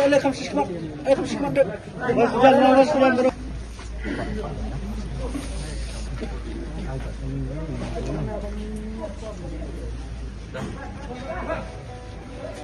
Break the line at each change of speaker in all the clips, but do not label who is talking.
لا خمس شكمات اي خمس شكمات بس جالنا بس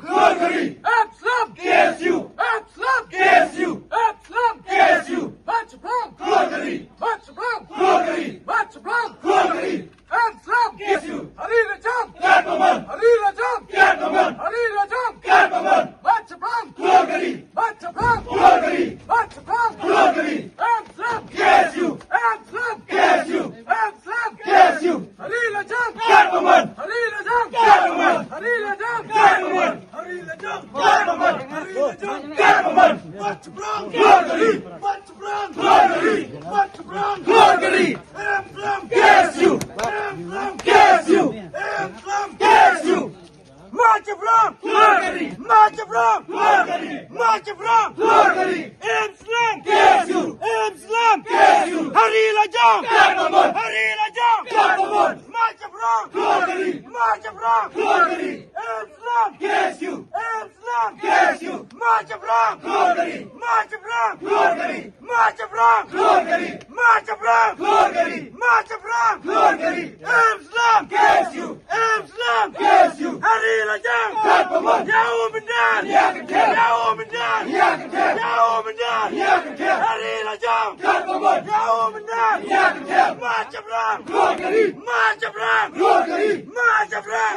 Glory! Absalom! KSU! Absalom! KSU! Absalom! KSU! March Brown! Glory! March Brown! Glory! March Brown! Glory! Absalom! KSU! Hari Rajam! Gatwaman! Hari Rajam! Gatwaman! Hari Rajam! Gatwaman! March Brown! Glory! March Brown! Glory! March Brown! Glory! Absalom! KSU! Absalom! KSU! Absalom! KSU! Hari Rajam! Gatwaman! Hari Rajam! Gatwaman! Hari Rajam! Gatwaman! Hari Rajam! Gatwaman! Hari Rajam! Gatwaman! March Brown! Glory! March Brown! Glory! March Brown! Glory! Absalom! KSU! Absalom! KSU! Absalom! KSU! March Brown! Glory! March Brown! Glory! March Brown! Glory! Absalom! KSU! Absalom! KSU! Hari Rajam! Gatwaman! Hari Rajam! Gatwaman! March Brown! Glory! March Brown! Glory! Absalom! KSU! Absalom! KSU! March Brown! Glory! March Brown! Glory! March Brown! Glory! March Brown! Glory! March Brown! Glory! Absalom! KSU! Absalom! KSU! Hari Rajam! Gatwaman! Jauh benar! Jauh benar! Jauh benar! Hari Rajam! Gatwaman! Jauh benar! March Brown! Glory! March Brown! Glory! March Brown!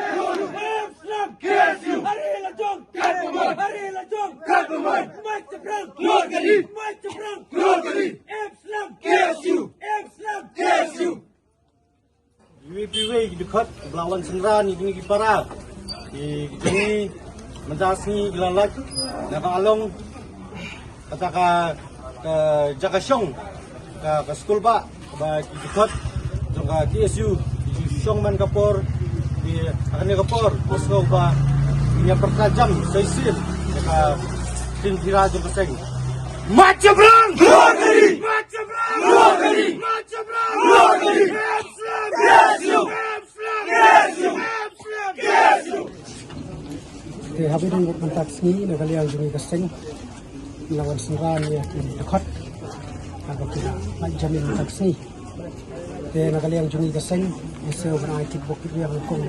Absalom! KSU! Hari Rajam! Gatwaman! Hari Rajam! Gatwaman! March Brown! Glory! March Brown! Glory! Absalom! KSU! Absalom! KSU!
UPW dekat Belawan Sendran ini para di sini menjadi gelalak nak along kata ke jaga syong ke sekolah ba bagi dekat jangka KSU syong man kapor di akan kapor posko ba punya pertajam seisin ke tim tira jangka seng March Brown! Glory! March Brown! Glory! March Brown! Glory! Absalom! KSU! Absalom! KSU! Absalom! KSU! Okay, habis itu mentak sini nak lihat juni keseng lawan Sendran ya dekat agak kita jamin mentak sini. Okay, nak lihat juni keseng esok nak ikut bukit yang kong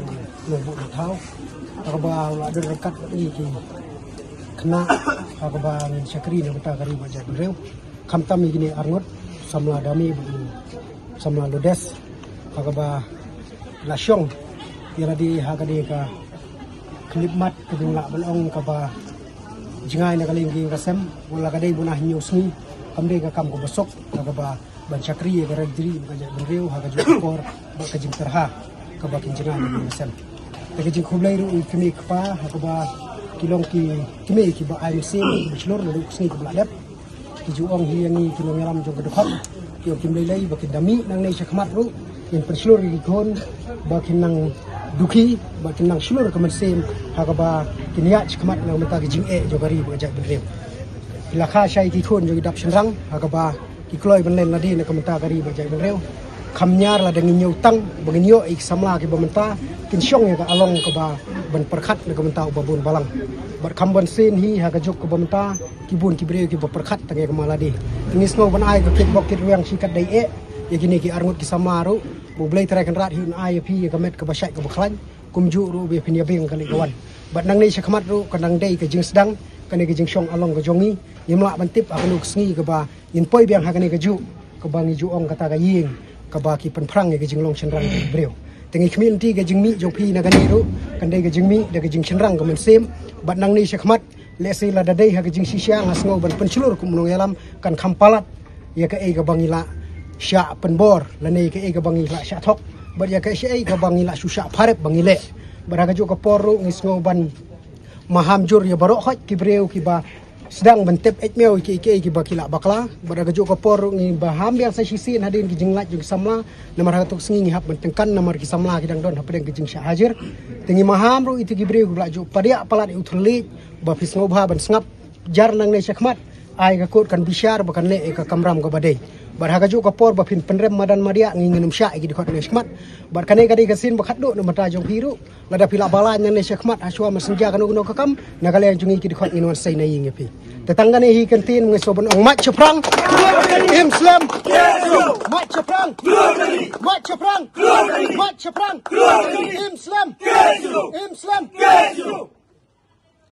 nombor tahu. Agak bawa ada dekat ini kena agaba ngin syakri na bata kari baja brew kamtam gini arngot samla dami samla lodes agaba lasyong yana di hagade ka klipmat kedula balong ka ba jingai na kalinggi kasem wala kadai bunah nyusni kamde ka kam ko besok agaba ban syakri ga ragdiri baja brew hagaju kor ba kajim terha ka ba kinjingai na kasem kajim khublai ru kemi kpa agaba kilong kimi ba ay sim bachelor na luksni ko balap ki juong hiyangi kilong yaram jong kedekhat ki kim lelai bakin dami nang nei sakmat ru in bachelor ki kon bakin nang duki bakin nang shlur kaman sim hakaba kinya sakmat nang mata ki jing e jogari bajak bedrem ilakha shai ki kon jogi dap shenrang hakaba ki kloi benlen ladi na kamata gari bajak bedrem kamnyar la dengan nyutang bengenyo ik samla ki bamenta kin syong ya ka along ka ba ban perkhat na kamenta ubabun balang bar kamban sin hi ha ka jok ka bamenta kibun kibre ki ba perkhat tangi ka maladi tingis ngo ban ai ka kit bokit yang sikat dai e ya kini ki arngut ki samaru bu blai trai kan rat hi ai pi ka met ka basai ka baklan kumju ru be pinya beng kali kawan bat nang ni sakmat ru kanang dai ka jing sedang kani ka jing syong along ka jongi yimla bantip akan uksngi ka ba in poi biang ha kani ka ju ka bangi ju ong kata ka ying kabaki penprang ya gejing long chenrang breu tengi community gejing mi jopi na ganiru kandai gejing mi da gejing chenrang kamen sem bat nang ni syakmat lesi la dadai ha gejing sisya ngasngo ban pencelur ku munong yalam kan kampalat ya ka e ga bangila sya penbor lane ka e ga bangila sya thok bat ya ka sya e ga bangila susya pharep bangile baraga jo ka poru ngisngo ban mahamjur ya barok hot ki breu ki ba sedang bentep etmeo ki bakila bakla baraga jo ka por ngi baham yang sa sisin hadin ki jinglat jung samla namar hatok singi hap bentengkan namar ki samla ki dang don hap deng ki jing syahajir tengi maham ru itu ki bre bla jo padia palat uthli ba fisngobha ban sngap jar nang ne syakmat ai ka kot kan bisyar bakan le ka kamram ka badai
bad hagaju kapor bapin penrem madan madia nginginum sya igi dikhot ne shkmat bad kane kadi kasin bakhatdo no mata jong piru lada pila balan ne shkmat aswa mesenja kanu no kakam nagale yang jungi igi dikhot inwan sai nai ngi pi tetangga ne hi kentin ngesobon ong mat ceprang Islam mat ceprang mat ceprang mat ceprang Islam